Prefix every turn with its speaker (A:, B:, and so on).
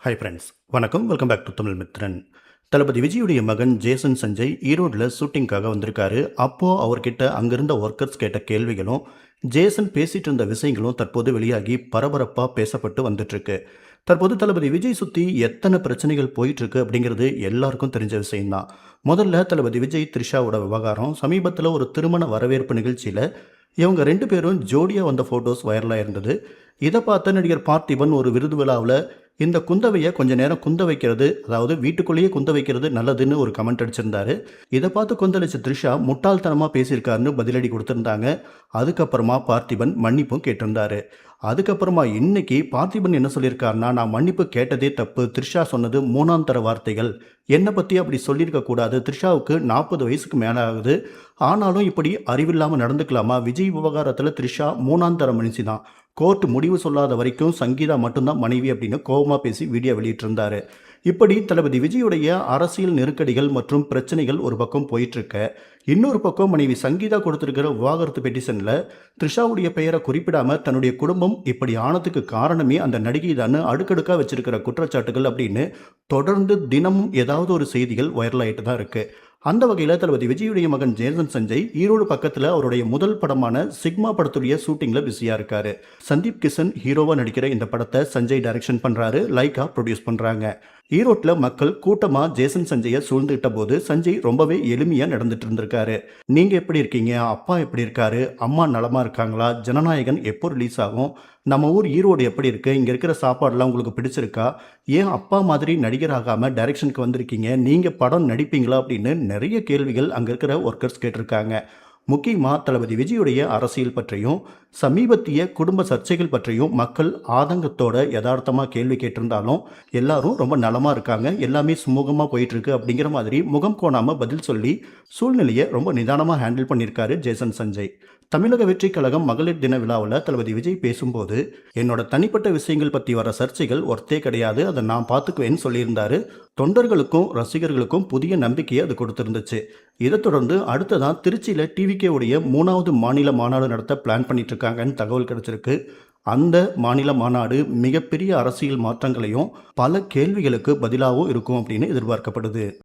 A: Hi friends, வணக்கம். Welcome back to Tamil Mithran. Thalapathy விஜயுடைய மகன் ஜேசன் சஞ்சய் ஈரோடில் ஷூட்டிங்காக வந்திருக்காரு. அப்போது அவர்கிட்ட அங்கிருந்த ஒர்க்கர்ஸ் கேட்ட கேள்விகளும் ஜேசன் பேசிகிட்டு இருந்த விஷயங்களும் தற்போது வெளியாகி பரபரப்பாக பேசப்பட்டு வந்துட்டுருக்கு. தற்போது தளபதி விஜய் சுற்றி எத்தனை பிரச்சனைகள் போயிட்டுருக்கு அப்படிங்கிறது எல்லாருக்கும் தெரிஞ்ச விஷயம்தான். முதல்ல தளபதி விஜய் த்ரிஷாவோட விவகாரம். சமீபத்தில் ஒரு திருமண வரவேற்பு நிகழ்ச்சியில் இவங்க 2 பேரும் ஜோடியாக வந்த ஃபோட்டோஸ் வைரலாக இருந்தது. இதை பார்த்த நடிகர் பார்த்திபன் ஒரு விருது விழாவில் இந்த குந்தவையை கொஞ்ச நேரம் குந்த வைக்கிறது, அதாவது வீட்டுக்குள்ளேயே குந்த வைக்கிறது நல்லதுன்னு ஒரு கமெண்ட் அடிச்சிருந்தாரு. இதை பார்த்து கொந்தளிச்ச த்ரிஷா முட்டாள்தனமாக பேசியிருக்காருன்னு பதிலடி கொடுத்துருந்தாங்க. அதுக்கப்புறமா பார்த்திபன் மன்னிப்பும் கேட்டிருந்தாரு. அதுக்கப்புறமா இன்னைக்கு பார்த்திபன் என்ன சொல்லியிருக்காருன்னா, நான் மன்னிப்பு கேட்டதே தப்பு, த்ரிஷா சொன்னது 3ஆம் தர வார்த்தைகள், என்னை பற்றி அப்படி சொல்லியிருக்க கூடாது, த்ரிஷாவுக்கு 40 வயசுக்கு மேலே ஆகுது, ஆனாலும் இப்படி அறிவில்லாமல் நடந்துக்கலாமா, விஜய் விவகாரத்தில் த்ரிஷா 3ஆம் தர மனுஷி தான், கோர்ட் முடிவு சொல்லாத வரைக்கும் சங்கீதா மட்டும்தான் மனைவி அப்படின்னு கோபமாக பேசி வீடியோ வெளியிட்டிருந்தாரு. இப்படி தளபதி விஜயுடைய அரசியல் நெருக்கடிகள் மற்றும் பிரச்சனைகள் ஒரு பக்கம் போயிட்டுருக்க, இன்னொரு பக்கம் மனைவி சங்கீதா கொடுத்துருக்கிற விவாகரத்து பெட்டிஷனில் த்ரிஷாவுடைய பெயரை குறிப்பிடாமல் தன்னுடைய குடும்பம் இப்படி ஆனதுக்கு காரணமே அந்த நடிகை தான் அடுக்கடுக்காக வச்சிருக்கிற குற்றச்சாட்டுகள் அப்படின்னு தொடர்ந்து தினமும் ஏதாவது ஒரு செய்திகள் வைரலாகிட்டு தான் இருக்குது. அந்த வகையில் தளபதி விஜயுடைய மகன் ஜேசன் சஞ்சய் ஈரோடு பக்கத்தில் அவருடைய முதல் படமான சிக்மா படத்துடைய ஷூட்டிங்கில் பிஸியாக இருக்காரு. சந்தீப் கிஷன் ஹீரோவாக நடிக்கிற இந்த படத்தை சஞ்சய் டைரக்ஷன் பண்ணுறாரு, லைக்கா ப்ரொடியூஸ் பண்ணுறாங்க. ஈரோட்டில் மக்கள் கூட்டமாக ஜேசன் சஞ்சயை சூழ்ந்துகிட்ட போது சஞ்சய் ரொம்பவே எளிமையாக நடந்துட்டு இருந்திருக்காரு. நீங்கள் எப்படி இருக்கீங்க, அப்பா எப்படி இருக்காரு, அம்மா நலமாக இருக்காங்களா, ஜனநாயகன் எப்போ ரிலீஸ் ஆகும், நம்ம ஊர் ஈரோடு எப்படி இருக்குது, இங்கே இருக்கிற சாப்பாடெலாம் உங்களுக்கு பிடிச்சிருக்கா, ஏன் அப்பா மாதிரி நடிகர் ஆகாமல் டைரக்ஷனுக்கு வந்திருக்கீங்க, நீங்கள் படம் நடிப்பீங்களா அப்படின்னு நிறைய கேள்விகள் அங்கே இருக்கிற ஒர்க்கர்ஸ் கேட்டிருக்காங்க. முக்கியமாக தளபதி விஜயுடைய அரசியல் பற்றியும் சமீபத்திய குடும்ப சர்ச்சைகள் பற்றியும் மக்கள் ஆதங்கத்தோட யதார்த்தமாக கேள்வி கேட்டிருந்தாலும் எல்லாரும் ரொம்ப நலமாக இருக்காங்க, எல்லாமே சுமூகமாக போயிட்டுருக்கு அப்படிங்கிற மாதிரி முகம் கோணாமல் பதில் சொல்லி சூழ்நிலையை ரொம்ப நிதானமாக ஹேண்டில் பண்ணியிருக்காரு ஜேசன் சஞ்சய். தமிழக வெற்றி கழகம் மகளிர் தின விழாவில் தளபதி விஜய் பேசும்போது, என்னோட தனிப்பட்ட விஷயங்கள் பற்றி வர சர்ச்சைகள் ஒர்த்தே கிடையாது, அதை நான் பார்த்துக்குவேன்னு சொல்லியிருந்தாரு. தொண்டர்களுக்கும் ரசிகர்களுக்கும் புதிய நம்பிக்கையை அது கொடுத்துருந்துச்சு. இதை தொடர்ந்து அடுத்ததான் திருச்சியில் டிவிகே உடைய 3வது மாநில மாநாடு நடத்த பிளான் பண்ணிட்டு இருக்காங்கன்னு தகவல் கிடைச்சிருக்கு. அந்த மாநில மாநாடு மிகப்பெரிய அரசியல் மாற்றங்களையும் பல கேள்விகளுக்கு பதிலாகவும் இருக்கும் அப்படின்னு எதிர்பார்க்கப்படுது.